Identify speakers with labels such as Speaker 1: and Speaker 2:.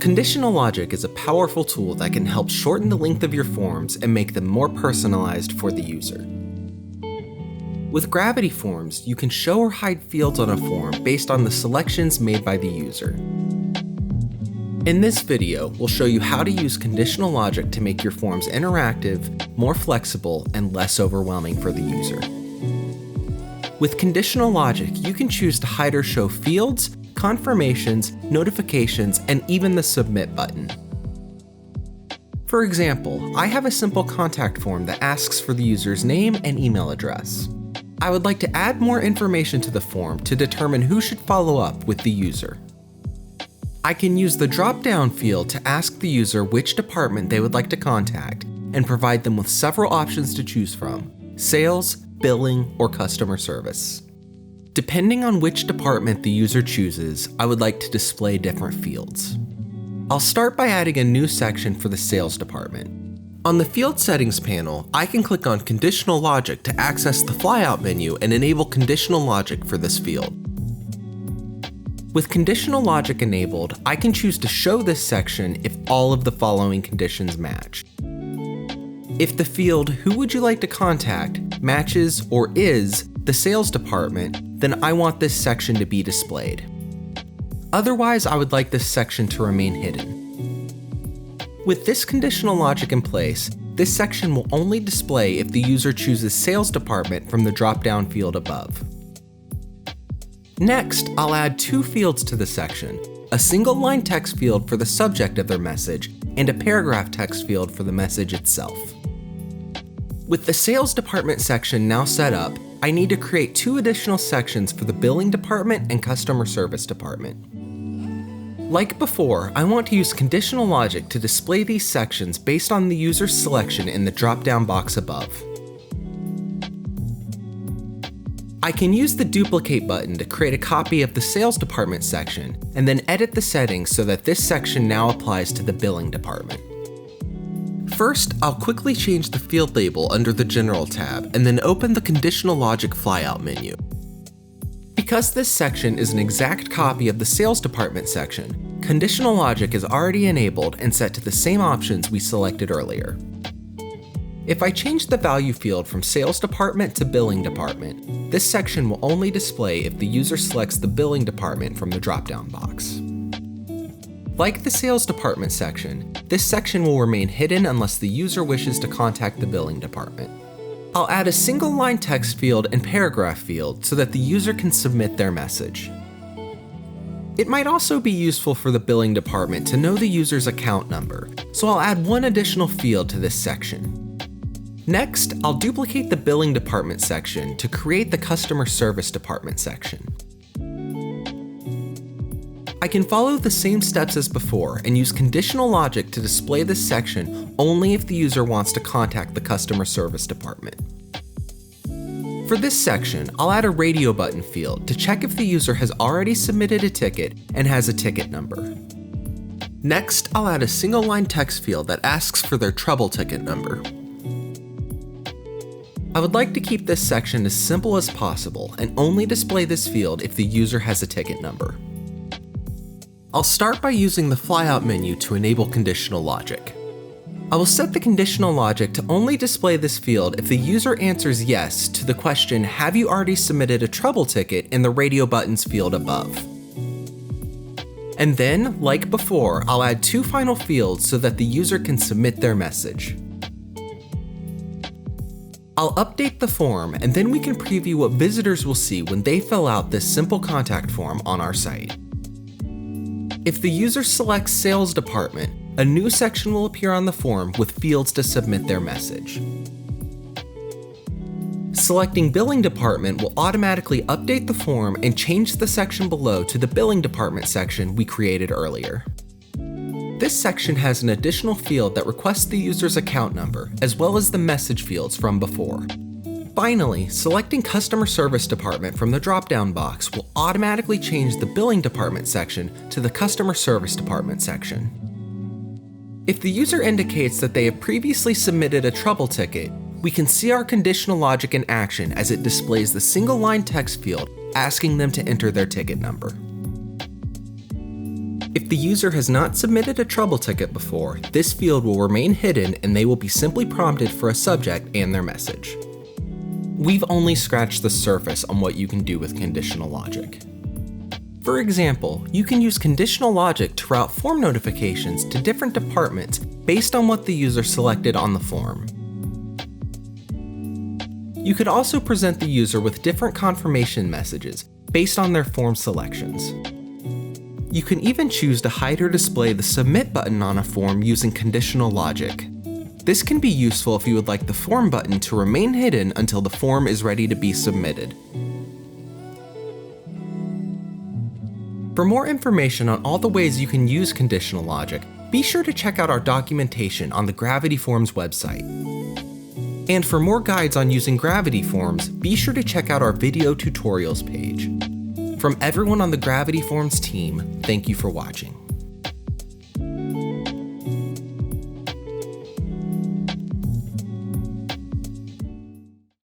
Speaker 1: Conditional logic is a powerful tool that can help shorten the length of your forms and make them more personalized for the user. With gravity forms, you can show or hide fields on a form based on the selections made by the user. In this video, we'll show you how to use conditional logic to make your forms interactive, more flexible, and less overwhelming for the user. With conditional logic, you can choose to hide or show fields, confirmations, notifications, and even the submit button. For example, I have a simple contact form that asks for the user's name and email address. I would like to add more information to the form to determine who should follow up with the user. I can use the drop-down field to ask the user which department they would like to contact and provide them with several options to choose from: sales, billing, or customer service. Depending on which department the user chooses, I would like to display different fields. I'll start by adding a new section for the sales department. On the Field Settings panel, I can click on Conditional Logic to access the flyout menu and enable conditional logic for this field. With conditional logic enabled, I can choose to show this section if all of the following conditions match. If the field "Who would you like to contact" matches or is the sales department, then I want this section to be displayed. Otherwise, I would like this section to remain hidden. With this conditional logic in place, this section will only display if the user chooses sales department from the drop-down field above. Next, I'll add two fields to the section: a single-line text field for the subject of their message and a paragraph text field for the message itself. With the sales department section now set up, I need to create two additional sections for the billing department and customer service department. Like before, I want to use conditional logic to display these sections based on the user's selection in the drop-down box above. I can use the duplicate button to create a copy of the sales department section and then edit the settings so that this section now applies to the billing department. First, I'll quickly change the field label under the General tab and then open the Conditional Logic flyout menu. Because this section is an exact copy of the Sales Department section, Conditional Logic is already enabled and set to the same options we selected earlier. If I change the value field from Sales Department to Billing Department, this section will only display if the user selects the Billing Department from the drop-down box. Like the Sales Department section, this section will remain hidden unless the user wishes to contact the Billing Department. I'll add a single-line text field and paragraph field so that the user can submit their message. It might also be useful for the Billing Department to know the user's account number, so I'll add one additional field to this section. Next, I'll duplicate the Billing Department section to create the Customer Service Department section. I can follow the same steps as before and use conditional logic to display this section only if the user wants to contact the customer service department. For this section, I'll add a radio button field to check if the user has already submitted a ticket and has a ticket number. Next, I'll add a single-line text field that asks for their trouble ticket number. I would like to keep this section as simple as possible and only display this field if the user has a ticket number. I'll start by using the flyout menu to enable conditional logic. I will set the conditional logic to only display this field if the user answers yes to the question, "Have you already submitted a trouble ticket?" in the radio buttons field above. And then, like before, I'll add two final fields so that the user can submit their message. I'll update the form and then we can preview what visitors will see when they fill out this simple contact form on our site. If the user selects Sales Department, a new section will appear on the form with fields to submit their message. Selecting Billing Department will automatically update the form and change the section below to the Billing Department section we created earlier. This section has an additional field that requests the user's account number, as well as the message fields from before. Finally, selecting Customer Service Department from the drop-down box will automatically change the Billing Department section to the Customer Service Department section. If the user indicates that they have previously submitted a trouble ticket, we can see our conditional logic in action as it displays the single-line text field asking them to enter their ticket number. If the user has not submitted a trouble ticket before, this field will remain hidden and they will be simply prompted for a subject and their message. We've only scratched the surface on what you can do with conditional logic. For example, you can use conditional logic to route form notifications to different departments based on what the user selected on the form. You could also present the user with different confirmation messages based on their form selections. You can even choose to hide or display the Submit button on a form using conditional logic. This can be useful if you would like the form button to remain hidden until the form is ready to be submitted. For more information on all the ways you can use conditional logic, be sure to check out our documentation on the Gravity Forms website. And for more guides on using Gravity Forms, be sure to check out our video tutorials page. From everyone on the Gravity Forms team, thank you for watching.